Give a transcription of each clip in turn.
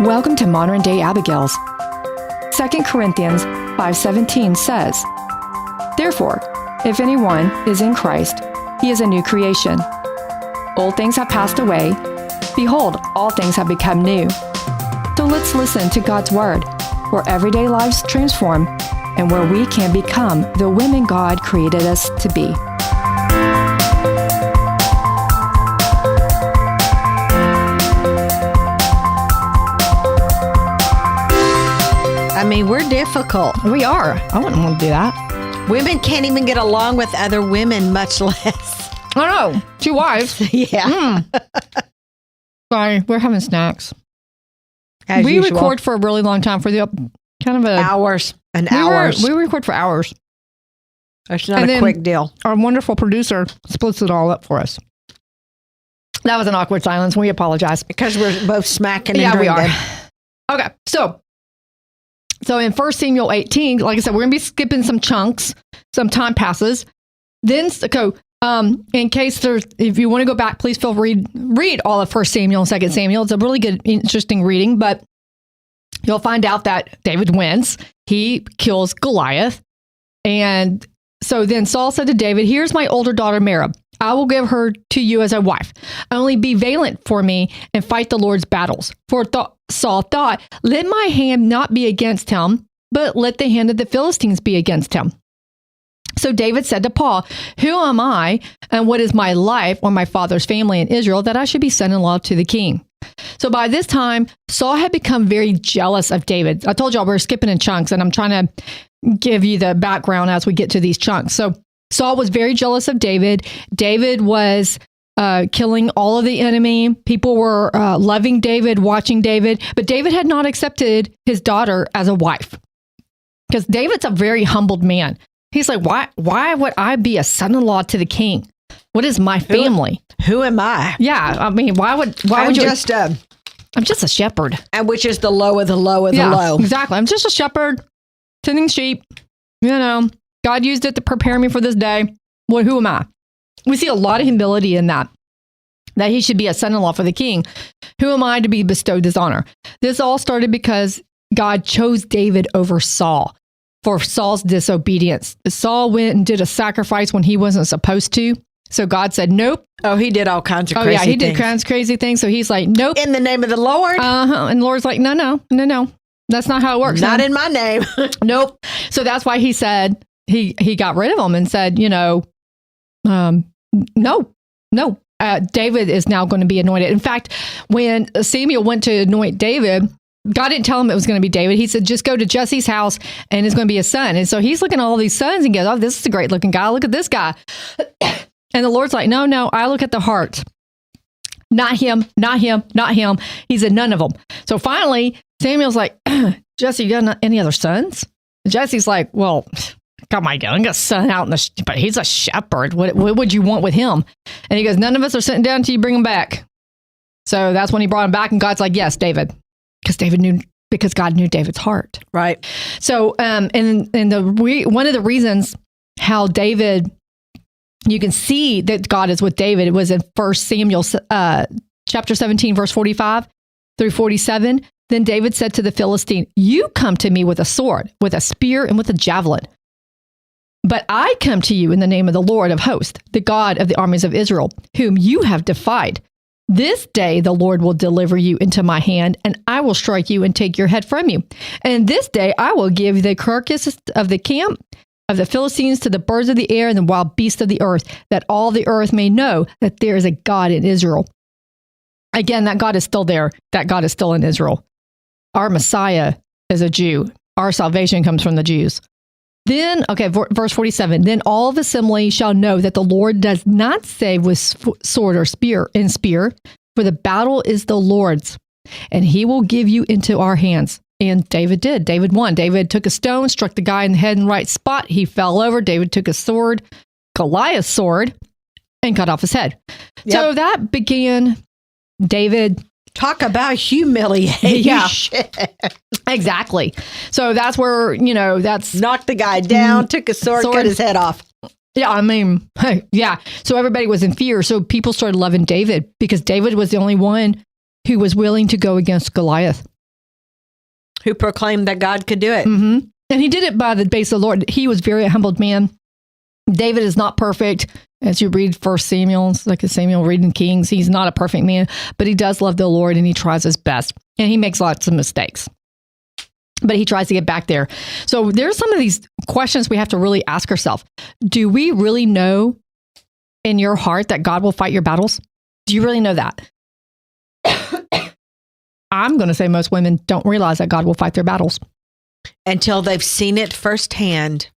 Welcome to Modern Day Abigails. 2 Corinthians 5:17 says, "Therefore, if anyone is in Christ, he is a new creation. Old things have passed away. Behold, all things have become new." So let's listen to God's Word, where everyday lives transform and where we can become the women God created us to be. I mean, we're difficult. We are. I wouldn't want to do that. Women can't even get along with other women, much less. I know. 2 wives. Yeah. Sorry, we're having snacks. As we usual. record for a really long time for the kind of a Hours and hours. We record for hours. It's not And a then quick deal. Our wonderful producer splits it all up for us. That was an awkward silence. We apologize. Because we're both smacking and Yeah, we drinking. are. Okay, so in 1 Samuel 18, like I said, we're going to be skipping some chunks. Some time passes. Then, in case if you want to go back, please feel read all of 1 Samuel and 2 Samuel. It's a really good, interesting reading, but you'll find out that David wins. He kills Goliath. And so then Saul said to David, "Here's my older daughter, Merab. I will give her to you as a wife. Only be valiant for me and fight the Lord's battles." For Saul thought, "Let my hand not be against him, but let the hand of the Philistines be against him." So David said to Paul, "Who am I, and what is my life or my father's family in Israel that I should be son-in-law to the king?" So by this time, Saul had become very jealous of David. I told y'all we're skipping in chunks, and I'm trying to give you the background as we get to these chunks. So Saul was very jealous of David. David was killing all of the enemy. People were loving David, watching David, but David had not accepted his daughter as a wife because David's a very humbled man. He's like, why would I be a son-in-law to the king? What is my family? Who am I? Yeah, I mean, why would you? I'm just a shepherd. And which is the low of the low of the low. Exactly. I'm just a shepherd tending sheep. You know, God used it to prepare me for this day. Well, who am I? We see a lot of humility in that he should be a son-in-law for the king. Who am I to be bestowed this honor? This all started because God chose David over Saul for Saul's disobedience. Saul went and did a sacrifice when he wasn't supposed to. So God said, nope. Oh, he did all kinds of crazy things. Oh, yeah, he did kinds of crazy things. So he's like, nope. In the name of the Lord? And the Lord's like, no. That's not how it works. Not in my name. Nope. So that's why he said, he got rid of him and said, no. David is now going to be anointed. In fact, when Samuel went to anoint David, God didn't tell him it was going to be David. He said, just go to Jesse's house and it's going to be a son. And so he's looking at all these sons and goes, oh, this is a great looking guy. Look at this guy. And the Lord's like, no, I look at the heart. Not him. He said, none of them. So finally, Samuel's like, Jesse, you got any other sons? And Jesse's like, well, got my youngest son out but he's a shepherd. What would you want with him? And he goes, none of us are sitting down until you bring him back. So that's when he brought him back. And God's like, yes, David. Because God knew David's heart. Right. So, one of the reasons how David, you can see that God is with David, it was in 1 Samuel chapter 17, verse 45 through 47. Then David said to the Philistine, "You come to me with a sword, with a spear, and with a javelin. But I come to you in the name of the Lord of hosts, the God of the armies of Israel, whom you have defied. This day the Lord will deliver you into my hand, and I will strike you and take your head from you. And this day I will give the carcass of the camp of the Philistines to the birds of the air and the wild beasts of the earth, that all the earth may know that there is a God in Israel." Again, that God is still there. That God is still in Israel. Our Messiah is a Jew. Our salvation comes from the Jews. Then, verse 47, then all the assembly shall know that the Lord does not save with sword or spear, for the battle is the Lord's, and he will give you into our hands. And David did. David won. David took a stone, struck the guy in the head in the right spot. He fell over. David took a sword, Goliath's sword, and cut off his head. Yep. So that began David. Talk about humiliation. Yeah, exactly. So that's where, that's... Knocked the guy down, took a sword, cut his head off. Yeah, I mean, yeah. So everybody was in fear. So people started loving David because David was the only one who was willing to go against Goliath. Who proclaimed that God could do it. Mm-hmm. And he did it by the grace of the Lord. He was very humbled man. David is not perfect. As you read 1 Samuel, it's like a Samuel reading Kings, he's not a perfect man, but he does love the Lord and he tries his best. And he makes lots of mistakes, but he tries to get back there. So there's some of these questions we have to really ask ourselves. Do we really know in your heart that God will fight your battles? Do you really know that? I'm going to say most women don't realize that God will fight their battles. Until they've seen it firsthand.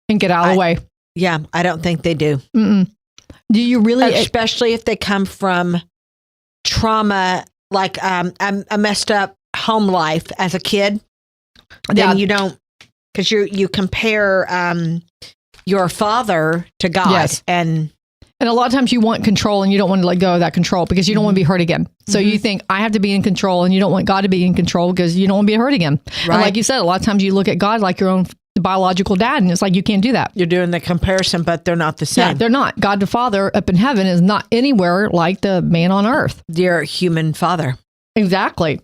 And get out of the way. Yeah, I don't think they do. Mm-mm. Do you really? Especially if they come from trauma, like a messed up home life as a kid. Then you don't, because you compare your father to God. Yes. And a lot of times you want control and you don't want to let go of that control because you don't want to be hurt again. So you think I have to be in control and you don't want God to be in control because you don't want to be hurt again. Right. And like you said, a lot of times you look at God like your own biological dad and it's like, you can't do that. You're doing the comparison, but they're not the same. Yeah, they're not. God the Father up in heaven is not anywhere like the man on earth. Dear human father. Exactly.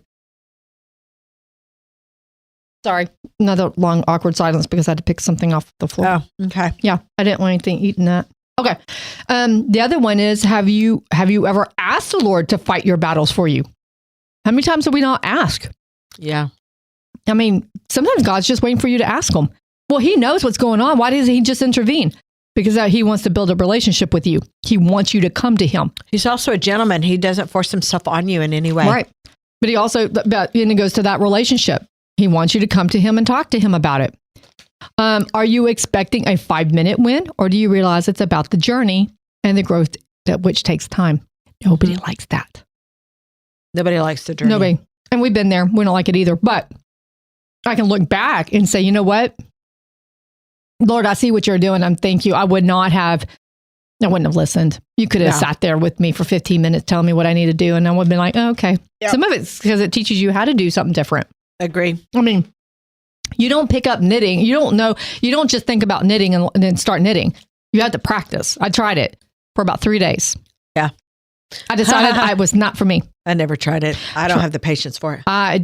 Sorry, another long awkward silence because I had to pick something off the floor. Oh, okay. Yeah, I didn't want anything eating that. Okay. The other one is, have you ever asked the Lord to fight your battles for you? How many times have we not asked? Yeah. I mean, sometimes God's just waiting for you to ask him. Well, he knows what's going on. Why doesn't he just intervene? Because he wants to build a relationship with you. He wants you to come to him. He's also a gentleman. He doesn't force himself on you in any way. Right. But he also, and it goes to that relationship. He wants you to come to him and talk to him about it. Are you expecting a 5-minute win, or do you realize it's about the journey and the growth which takes time? Nobody likes that. Nobody likes the journey. Nobody. And we've been there. We don't like it either. But I can look back and say, you know what? Lord, I see what you're doing. I'm thank you. I wouldn't have listened. You could have sat there with me for 15 minutes telling me what I need to do. And I would have been like, oh, okay. Yep. Some of it's because it teaches you how to do something different. Agree. I mean, you don't pick up knitting. You don't just think about knitting and then start knitting. You have to practice. I tried it for about 3 days. Yeah. I decided it was not for me. I never tried it. I don't have the patience for it. I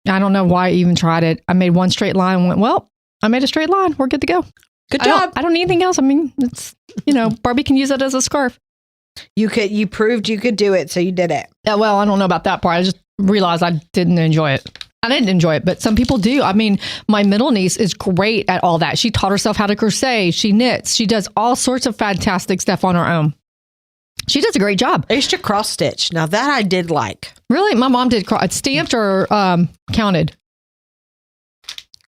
don't know why I even tried it. I made one straight line and went, well, I made a straight line. We're good to go. Good job. I don't need anything else. I mean, it's, Barbie can use it as a scarf. You proved you could do it, so you did it. Yeah, well, I don't know about that part. I just realized I didn't enjoy it. I didn't enjoy it, but some people do. I mean, my middle niece is great at all that. She taught herself how to crochet. She knits. She does all sorts of fantastic stuff on her own. She does a great job. I used to cross stitch. Now that I did like. Really? My mom did stamped or counted?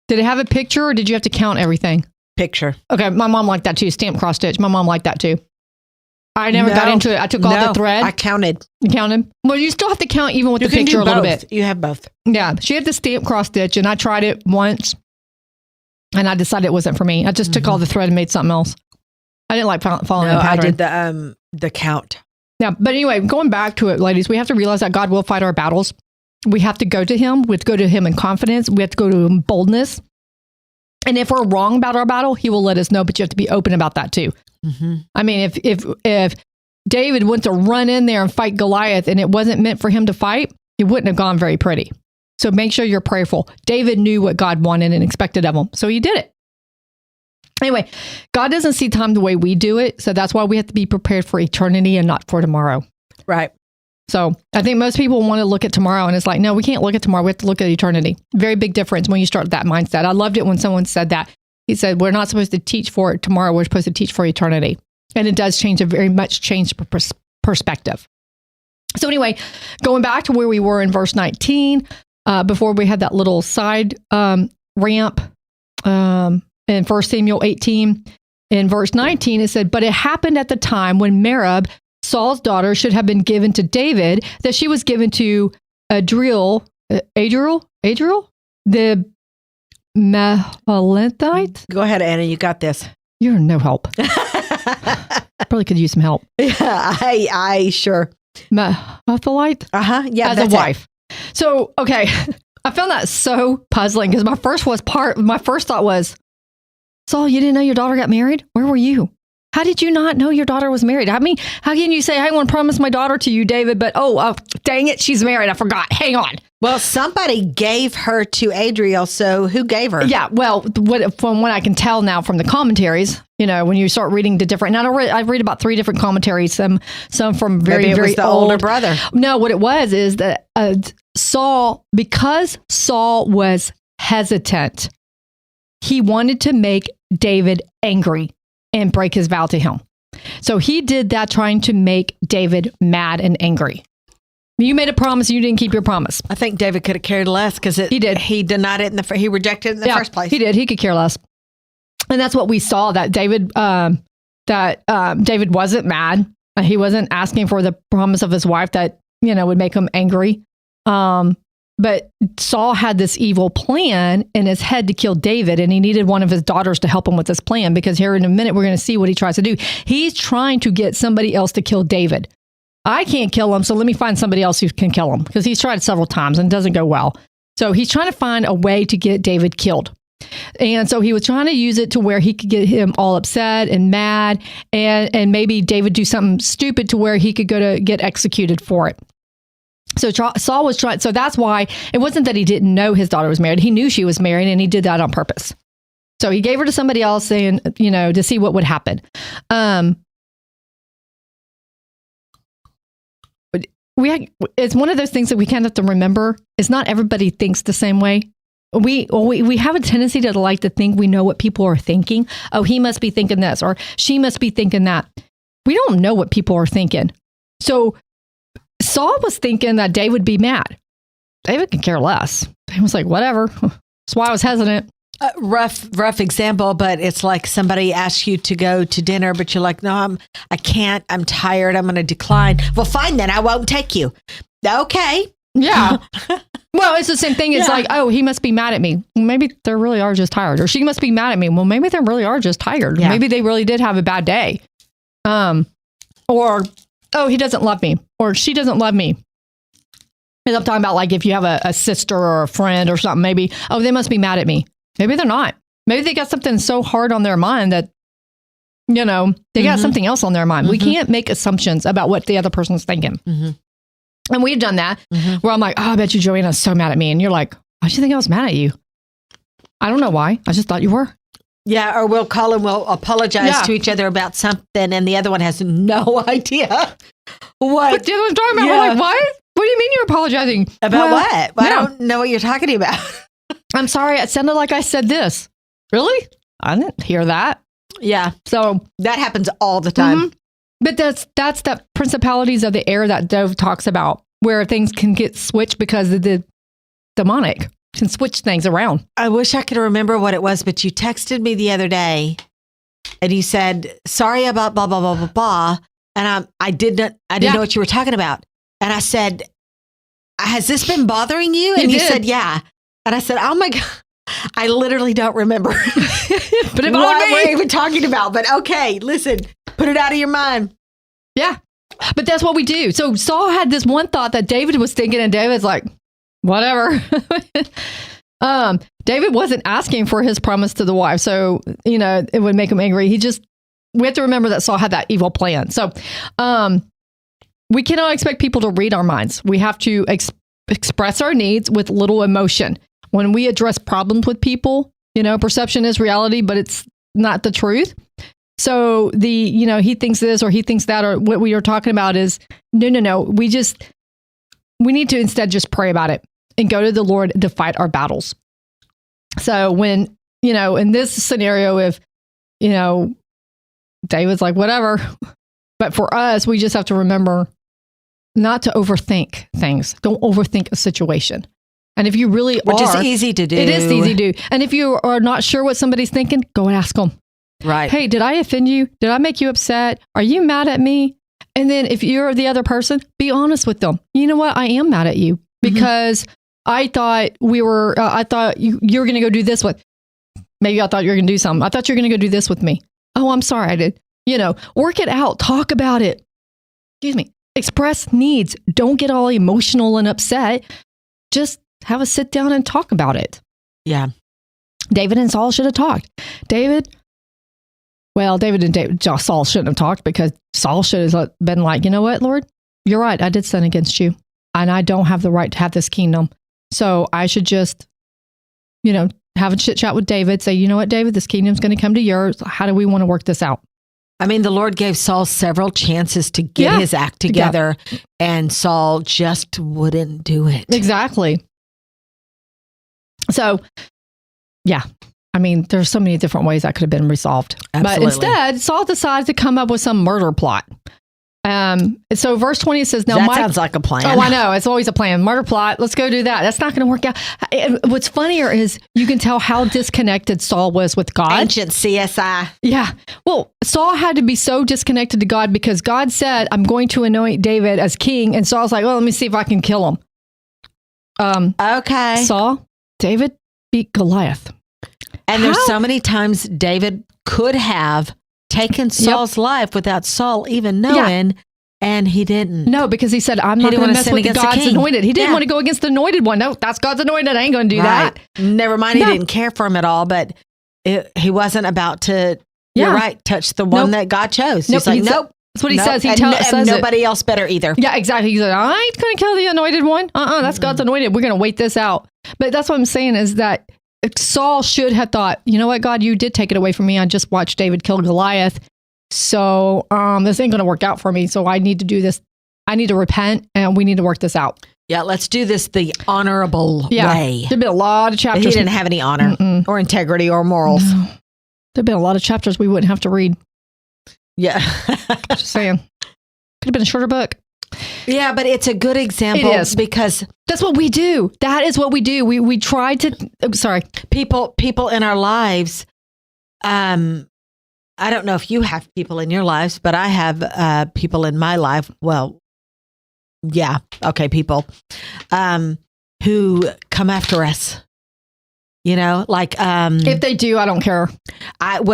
Did it have a picture or did you have to count everything? Picture. Okay, my mom liked that too. Stamped cross stitch. My mom liked that too. I never got into it. I took all the thread. I counted. You counted? Well, you still have to count even with the picture a little bit. You have both. Yeah. She had the stamp cross stitch and I tried it once and I decided it wasn't for me. I just took all the thread and made something else. I didn't like following the pattern. I did the count. Yeah. But anyway, going back to it, ladies, we have to realize that God will fight our battles. We have to go to him. We have to go to him in confidence. We have to go to him in boldness. And if we're wrong about our battle, he will let us know, but you have to be open about that too. Mm-hmm. I mean, if David went to run in there and fight Goliath and it wasn't meant for him to fight, it wouldn't have gone very pretty. So make sure you're prayerful. David knew what God wanted and expected of him. So he did it. Anyway, God doesn't see time the way we do it. So that's why we have to be prepared for eternity and not for tomorrow. Right. So I think most people want to look at tomorrow and it's like, no, we can't look at tomorrow. We have to look at eternity. Very big difference when you start that mindset. I loved it when someone said that. He said, we're not supposed to teach for tomorrow. We're supposed to teach for eternity. And it does very much change perspective. So anyway, going back to where we were in verse 19, before we had that little side ramp in 1 Samuel 18, in verse 19, it said, but it happened at the time when Merab, Saul's daughter, should have been given to David, that she was given to Adriel, the Mahalethite. Go ahead, Anna. You got this. You're no help. Probably could use some help. Yeah, I sure. Mahalethite? Yeah, as a wife. So, okay. I found that so puzzling because my first thought was, Saul, you didn't know your daughter got married? Where were you? How did you not know your daughter was married? I mean, how can you say, I want to promise my daughter to you, David, but dang it, she's married. I forgot. Hang on. Well, somebody gave her to Adriel, so who gave her? Yeah, well, from what I can tell now from the commentaries, when you start reading the different, and I read about 3 different commentaries, some from very was the old, older brother. No, what it was is that Saul, because Saul was hesitant, he wanted to make David angry and break his vow to him. So he did that, trying to make David mad and angry. You made a promise and you didn't keep your promise. I think David could have cared less because he did. He denied it he rejected it in the first place. He did. He could care less. And that's what we saw, that David David wasn't mad. He wasn't asking for the promise of his wife that, would make him angry. But Saul had this evil plan in his head to kill David, and he needed one of his daughters to help him with this plan, because here in a minute, we're going to see what he tries to do. He's trying to get somebody else to kill David. I can't kill him, so let me find somebody else who can kill him, because he's tried several times and it doesn't go well. So he's trying to find a way to get David killed. And so he was trying to use it to where he could get him all upset and mad, and maybe David do something stupid to where he could go to get executed for it. So Saul was trying. So that's why it wasn't that he didn't know his daughter was married. He knew she was married, and he did that on purpose. So he gave her to somebody else, saying, to see what would happen. It's one of those things that we kind of have to remember. Is not everybody thinks the same way. We have a tendency to like to think we know what people are thinking. Oh, he must be thinking this, or she must be thinking that. We don't know what people are thinking. So Saul was thinking that David would be mad. David can care less. He was like, whatever. That's why I was hesitant. Rough example, but it's like somebody asks you to go to dinner, but you're like, no, I can't. I'm tired. I'm going to decline. Well, fine then. I won't take you. Okay. Yeah. Well, it's the same thing. It's like, oh, he must be mad at me. Well, maybe they really are just tired. Or she must be mad at me. Well, maybe they really are just tired. Yeah. Maybe they really did have a bad day. Or, oh, he doesn't love me. Or she doesn't love me. And I'm talking about, like, if you have a sister or a friend or something, maybe, oh, they must be mad at me. Maybe they're not. Maybe they got something so hard on their mind that, they got something else on their mind. Mm-hmm. We can't make assumptions about what the other person's thinking. Mm-hmm. And we've done that where I'm like, oh, I bet you Joanna's so mad at me. And you're like, why'd you think I was mad at you? I don't know why. I just thought you were. Yeah. Or we'll call and we'll apologize to each other about something. And the other one has no idea what. But the other one's talking about, we're like, what? What do you mean you're apologizing? About what? Well, I don't know what you're talking about. I'm sorry. It sounded like I said this. Really? I didn't hear that. Yeah. So that happens all the time. Mm-hmm. But that's the principalities of the air that Dove talks about, where things can get switched because of the demonic can switch things around. I wish I could remember what it was, but you texted me the other day and you said, sorry about blah, blah, blah, blah, blah. And I didn't know what you were talking about. And I said, has this been bothering you? And you said, yeah. And I said, oh my God, I literally don't remember but what we're even talking about. But okay, listen, put it out of your mind. Yeah. But that's what we do. So Saul had this one thought that David was thinking, and David's like, whatever. David wasn't asking for his promise to the wife. So, it would make him angry. We have to remember that Saul had that evil plan. So, we cannot expect people to read our minds. We have to express our needs with little emotion. When we address problems with people, perception is reality, but it's not the truth. So he thinks this or he thinks that, or what we are talking about is no. We need to instead just pray about it and go to the Lord to fight our battles. So when, in this scenario, if, David's like, whatever, but for us, we just have to remember not to overthink things. Don't overthink a situation. And if you really Which is easy to do. It is easy to do. And if you are not sure what somebody's thinking, go and ask them. Right. Hey, did I offend you? Did I make you upset? Are you mad at me? And then if you're the other person, be honest with them. You know what? I am mad at you because I thought you were going to go do this with, maybe I thought you were going to do something. I thought you were going to go do this with me. Oh, I'm sorry I did. Work it out. Talk about it. Excuse me. Express needs. Don't get all emotional and upset. Just have a sit down and talk about it. Yeah. David and Saul should have talked. David, Well, Saul shouldn't have talked, because Saul should have been like, you know what, Lord, you're right. I did sin against you, and I don't have the right to have this kingdom. So I should just, have a chit chat with David, say, you know what, David, this kingdom's going to come to yours. How do we want to work this out? I mean, the Lord gave Saul several chances to get his act together, and Saul just wouldn't do it. Exactly. So, yeah. I mean, there's so many different ways that could have been resolved. Absolutely. But instead, Saul decided to come up with some murder plot. So verse 20 says, now that sounds like a plan. Oh, I know. It's always a plan. Murder plot. Let's go do that. That's not going to work out. And what's funnier is you can tell how disconnected Saul was with God. Ancient CSI. Yeah. Well, Saul had to be so disconnected to God because God said, I'm going to anoint David as king. And Saul's like, well, let me see if I can kill him. Okay. David beat Goliath. And there's so many times David could have taken Saul's life without Saul even knowing, and he didn't. No, because he said, I'm not going to mess with God's anointed. He didn't want to go against the anointed one. No, that's God's anointed. I ain't going to do that. Never mind, he didn't care for him at all, but he wasn't about to, you're right, touch the one that God chose. He's like, nope. That's what he says. He says nobody else better either. Yeah, exactly. He said, I ain't going to kill the anointed one. That's God's anointed. We're going to wait this out. But that's what I'm saying is that Saul should have thought, you know what, God, you did take it away from me. I just watched David kill Goliath. So this ain't going to work out for me. So I need to do this. I need to repent, and we need to work this out. Yeah, let's do this the honorable way. There've been a lot of chapters. He didn't have any honor or integrity or morals. No. There've been a lot of chapters we wouldn't have to read. Yeah. Just saying. Could have been a shorter book. Yeah, but it's a good example because that's what we do. That is what we do. We try to, people in our lives. I don't know if you have people in your lives, but I have people in my life. Well, yeah. Okay. People who come after us, if they do, I don't care. I had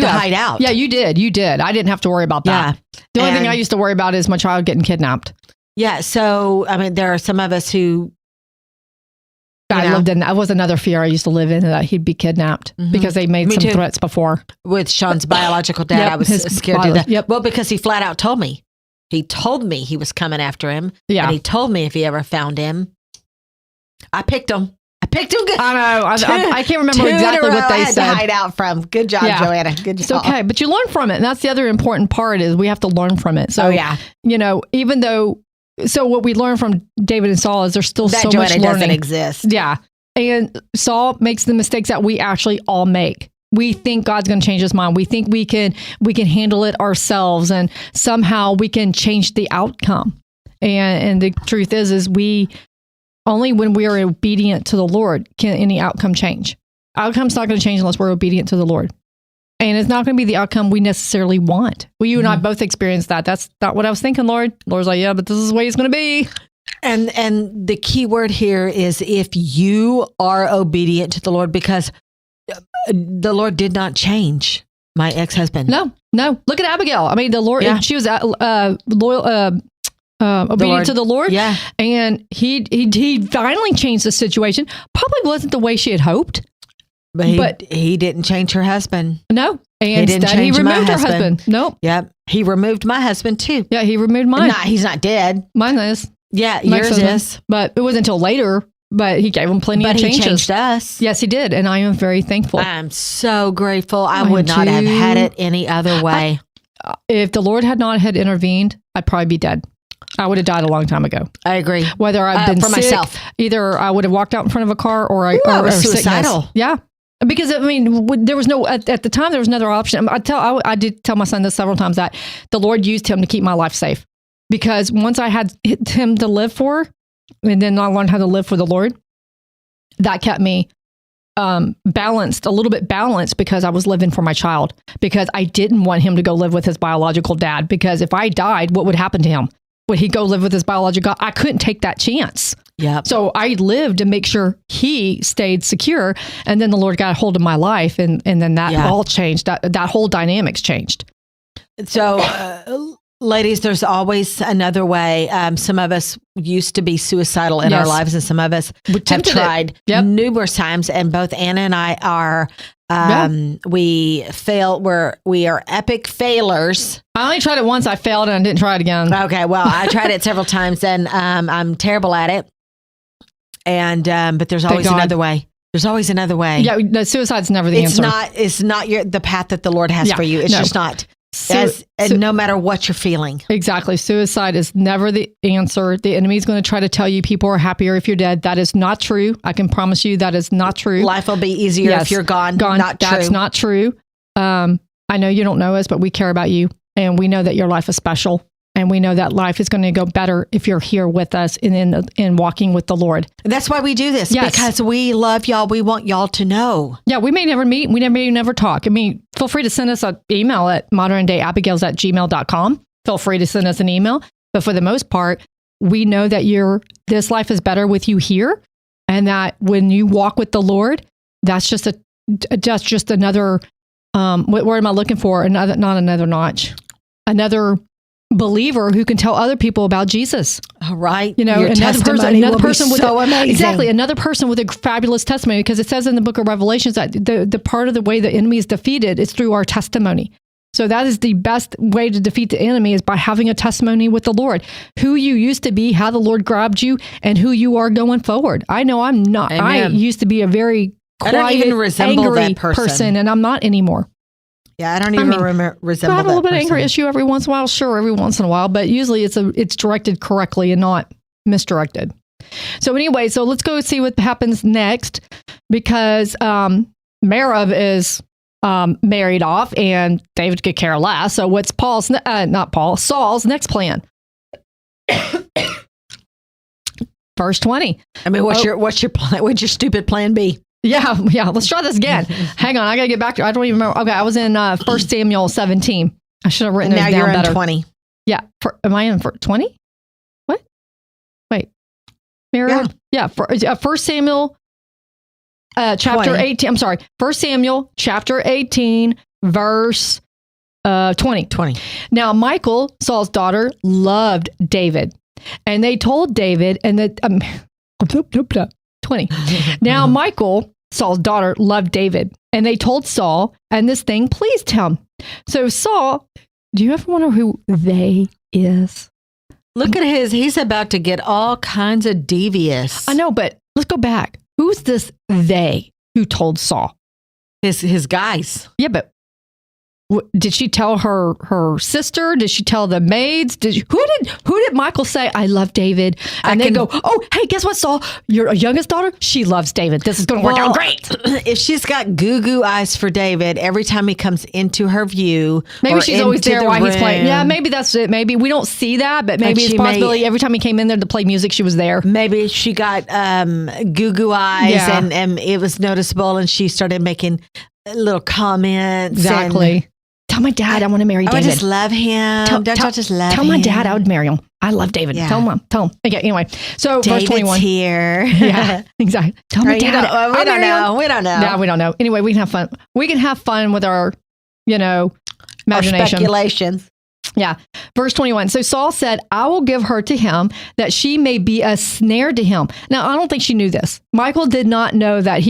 to hide out. Yeah, you did. I didn't have to worry about that. Yeah. The only thing I used to worry about is my child getting kidnapped. Yeah. So, I mean, there are some of us who that was another fear I used to live in, that he'd be kidnapped because they made some threats before. With Sean's biological dad, I was scared to death. Yep. Well, because he flat out told me. He told me he was coming after him. Yeah. And he told me if he ever found him, I picked him. Good. I know. I can't remember exactly what they said. I had to hide out from. Good job, Joanna. Good job. It's okay, but you learn from it. And that's the other important part, is we have to learn from it. So, even though, what we learn from David and Saul is there's still so much learning. That doesn't exist. Yeah. And Saul makes the mistakes that we actually all make. We think God's going to change his mind. We think we can handle it ourselves, and somehow we can change the outcome. And the truth is we only when we are obedient to the Lord can any outcome change. Outcome's not going to change unless we're obedient to the Lord. And it's not going to be the outcome we necessarily want. Well, you and I both experienced that. That's not what I was thinking, Lord. Lord's like, yeah, but this is the way it's going to be. And the key word here is if you are obedient to the Lord, because the Lord did not change my ex-husband. No. Look at Abigail. I mean, the Lord, she was loyal, obedient to the Lord. Yeah. And he finally changed the situation. Probably wasn't the way she had hoped. But he didn't change her husband. No. And instead he removed her husband. Nope. Yep. He removed my husband too. Yeah, he removed mine. He's not dead. Mine is. Yeah, yours is. But it wasn't until later. But he gave him plenty of changes. He changed us. Yes, he did. And I am very thankful. I'm so grateful. I would not have had it any other way. If the Lord had not intervened, I'd probably be dead. I would have died a long time ago. I agree. Whether I've been sick, myself. Either I would have walked out in front of a car or I was suicidal. Sickness. Yeah. Because, I mean, there was no, at the time, there was another option. I did tell my son this several times, that the Lord used him to keep my life safe. Because once I had him to live for, and then I learned how to live for the Lord, that kept me balanced, a little bit balanced, because I was living for my child. Because I didn't want him to go live with his biological dad. Because if I died, what would happen to him? Would he go live with his biological? I couldn't take that chance. Yeah. So I lived to make sure he stayed secure, and then the Lord got a hold of my life, and then that all changed. That whole dynamics changed. So Ladies, there's always another way. Some of us used to be suicidal in our lives, and some of us have tried numerous times. And both Anna and I are, we are epic failures. I only tried it once. I failed and I didn't try it again. Okay. Well, I tried it several times and I'm terrible at it. And, but there's always another way. There's always another way. Yeah. No, suicide's never the answer. It's not the path that the Lord has for you. It's just not. No matter what you're feeling. Exactly. Suicide is never the answer. The enemy is going to try to tell you people are happier if you're dead. That is not true. I can promise you that is not true. Life will be easier if you're gone. That's not true. I know you don't know us, but we care about you. And we know that your life is special. And we know that life is going to go better if you're here with us in walking with the Lord. That's why we do this, because we love y'all. We want y'all to know. Yeah, we may never meet. We may never talk. I mean, feel free to send us an email at moderndayabigails@gmail.com. Feel free to send us an email. But for the most part, we know that this life is better with you here. And that when you walk with the Lord, that's just another, what word am I looking for? Not another notch. Another believer who can tell other people about Jesus. All right. Your another person with so amazing. Exactly. Another person with a fabulous testimony, because it says in the book of Revelations that the part of the way the enemy is defeated is through our testimony. So that is the best way to defeat the enemy, is by having a testimony with the Lord, who you used to be, how the Lord grabbed you, and who you are going forward. I know I'm not. Amen. I used to be a very quiet, angry person, and I'm not anymore. Yeah, I don't even resemble I have a little bit of anger issue every once in a while. Sure, every once in a while, but usually it's directed correctly and not misdirected. So anyway, let's go see what happens next, because Merab is married off, and David could care less. So what's Saul's next plan? Verse 20. I mean, what's your plan? What's your stupid plan B? Yeah. Let's try this again. Hang on, I gotta get back to. I don't even remember. Okay, I was in 1 Samuel 17. I should have written it down better. Now you're in 20. Yeah. Am I in 20? What? Wait. Mary? Yeah. 1 Samuel chapter 18. I'm sorry. 1 Samuel chapter 18, verse 20. 20. Now Michal, Saul's daughter, loved David, and they told David, and that 20. Now Michal, Saul's daughter, loved David, and they told Saul, and this thing pleased him. So Saul, do you ever wonder who they is? Look at he's about to get all kinds of devious. I know, but let's go back. Who's this they who told Saul? His guys. Yeah, but did she tell her sister? Did she tell the maids? Who did Michal say, I love David? And they go, oh, hey, guess what, Saul? Your youngest daughter, she loves David. This is going to work out great. If she's got goo eyes for David, every time he comes into her view, maybe she's always there while he's playing. Yeah, maybe that's it. Maybe we don't see that, but maybe it's a possibility. Every time he came in there to play music, she was there. Maybe she got goo eyes, and it was noticeable, and she started making little comments. Exactly. Tell my dad I want to marry David. I just love him. Don't y'all just love him? Tell my dad I would marry him. I love David. Yeah. Tell him. Okay, anyway. So David's verse 21. here. Yeah, exactly. Tell my dad. We don't know. We don't know. Yeah, we don't know. Anyway, we can have fun. We can have fun with our, imagination. Our speculations. Yeah. Verse 21. So Saul said, I will give her to him that she may be a snare to him. Now, I don't think she knew this. Michal did not know that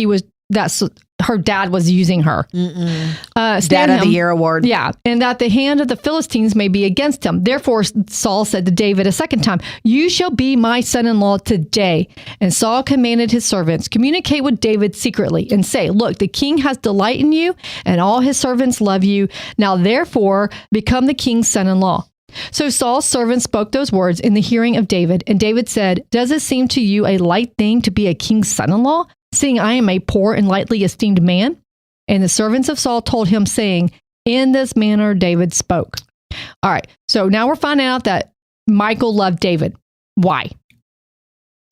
her dad was using her. Dad of the Year award. Yeah. And that the hand of the Philistines may be against him. Therefore, Saul said to David a second time, you shall be my son-in-law today. And Saul commanded his servants, communicate with David secretly and say, look, the king has delight in you and all his servants love you. Now, therefore, become the king's son-in-law. So Saul's servant spoke those words in the hearing of David. And David said, does it seem to you a light thing to be a king's son-in-law, seeing I am a poor and lightly esteemed man? And the servants of Saul told him, saying, in this manner David spoke. All right. So now we're finding out that Michal loved David. Why?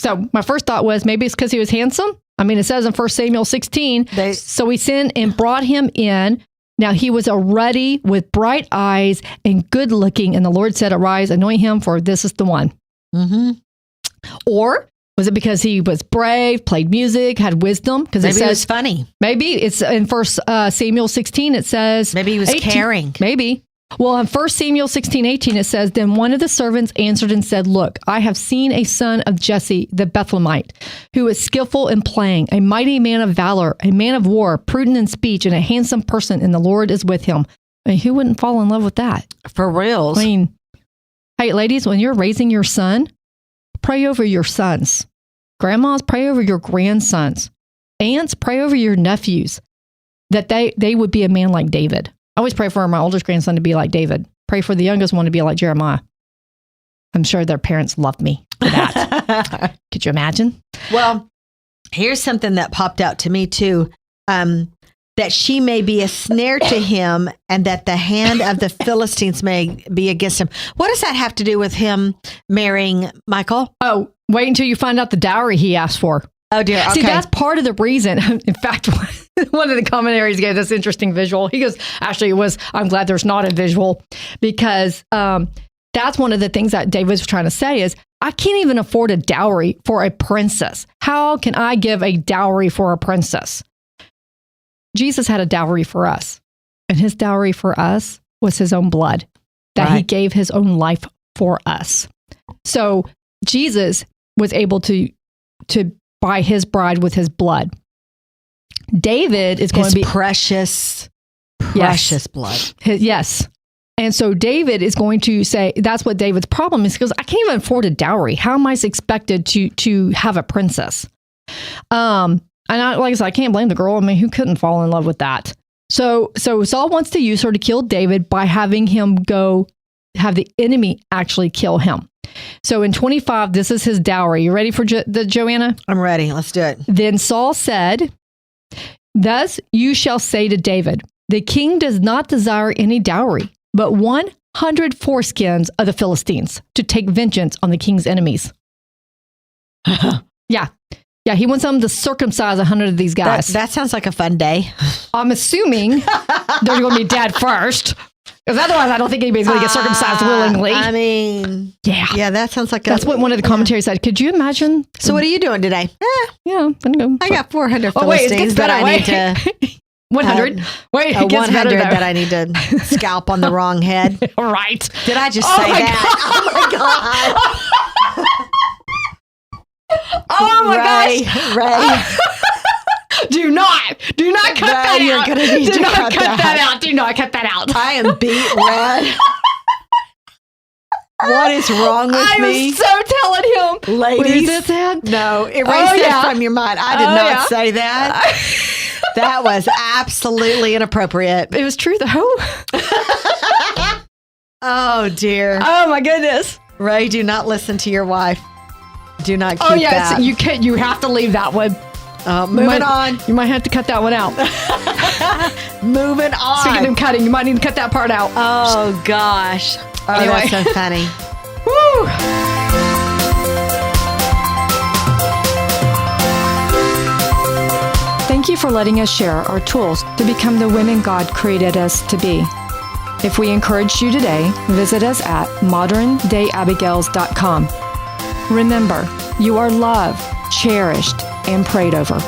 So my first thought was maybe it's because he was handsome. I mean, it says in 1 Samuel 16, so he sent and brought him in. Now he was a ruddy with bright eyes and good looking. And the Lord said, arise, anoint him, for this is the one. Mm-hmm. Or was it because he was brave, played music, had wisdom? Because maybe it was funny. Maybe it's in 1 Samuel 16. It says maybe he was caring. Maybe Well, in 1 Samuel 16:18, it says, Then one of the servants answered and said, Look, I have seen a son of Jesse the Bethlehemite, who is skillful in playing, a mighty man of valor, a man of war, prudent in speech, and a handsome person, and the Lord is with him. I mean, who wouldn't fall in love with that? For reals. I mean, hey, ladies, when you're raising your son, pray over your sons. Grandmas, pray over your grandsons. Aunts, pray over your nephews, that they would be a man like David. I always pray for my oldest grandson to be like David. Pray for the youngest one to be like Jeremiah. I'm sure their parents loved me for that. Could you imagine? Well, here's something that popped out to me too. That she may be a snare to him and that the hand of the Philistines may be against him. What does that have to do with him marrying Michael? Oh, wait until you find out the dowry he asked for. Oh, dear. Okay. See, that's part of the reason. In fact, one of the commentaries gave this interesting visual. He goes, actually, I'm glad there's not a visual, because that's one of the things that David was trying to say is, I can't even afford a dowry for a princess. How can I give a dowry for a princess? Jesus had a dowry for us, and his dowry for us was his own blood, that he gave his own life for us. So Jesus was able to buy his bride with his blood. David is going to be precious blood. Yes. And so David is going to say, that's what David's problem is, because I can't even afford a dowry. How am I expected to have a princess? And like I said, I can't blame the girl. I mean, who couldn't fall in love with that? So Saul wants to use her to kill David by having him go have the enemy actually kill him. So in 25, this is his dowry. You ready for the Joanna? I'm ready. Let's do it. Then Saul said, Thus you shall say to David, the king does not desire any dowry, but 100 foreskins of the Philistines to take vengeance on the king's enemies. Yeah. Yeah, he wants them to circumcise 100 of these guys. That sounds like a fun day. I'm assuming they're going to be dead first. Because otherwise, I don't think anybody's going to get circumcised willingly. I mean, yeah, that sounds like that's what one of the commentaries said. Could you imagine? So, what are you doing today? Yeah, I'm gonna go. I got 400 Philistines that I need to. 100. Wait, 100 that I need to scalp on the wrong head. Right? Did I just say that? God. Oh my gosh! Ray. Do not cut that You're out. Gonna need Do to not cut that out. Do not cut that out. I am beat red. What is wrong with me? I was so telling him. Ladies. What is it? No, erase that from your mind. I did not say that. That was absolutely inappropriate. It was true though. Oh dear. Oh my goodness. Ray, do not listen to your wife. Do not keep that. So you can't. You have to leave that one. Moving on. You might have to cut that one out. Moving on. Speaking of cutting, you might need to cut that part out. Oh gosh. Oh, anyway. That's so funny. Woo! Thank you for letting us share our tools to become the women God created us to be. If we encouraged you today, visit us at moderndayabigails.com. Remember, you are loved, cherished, and prayed over.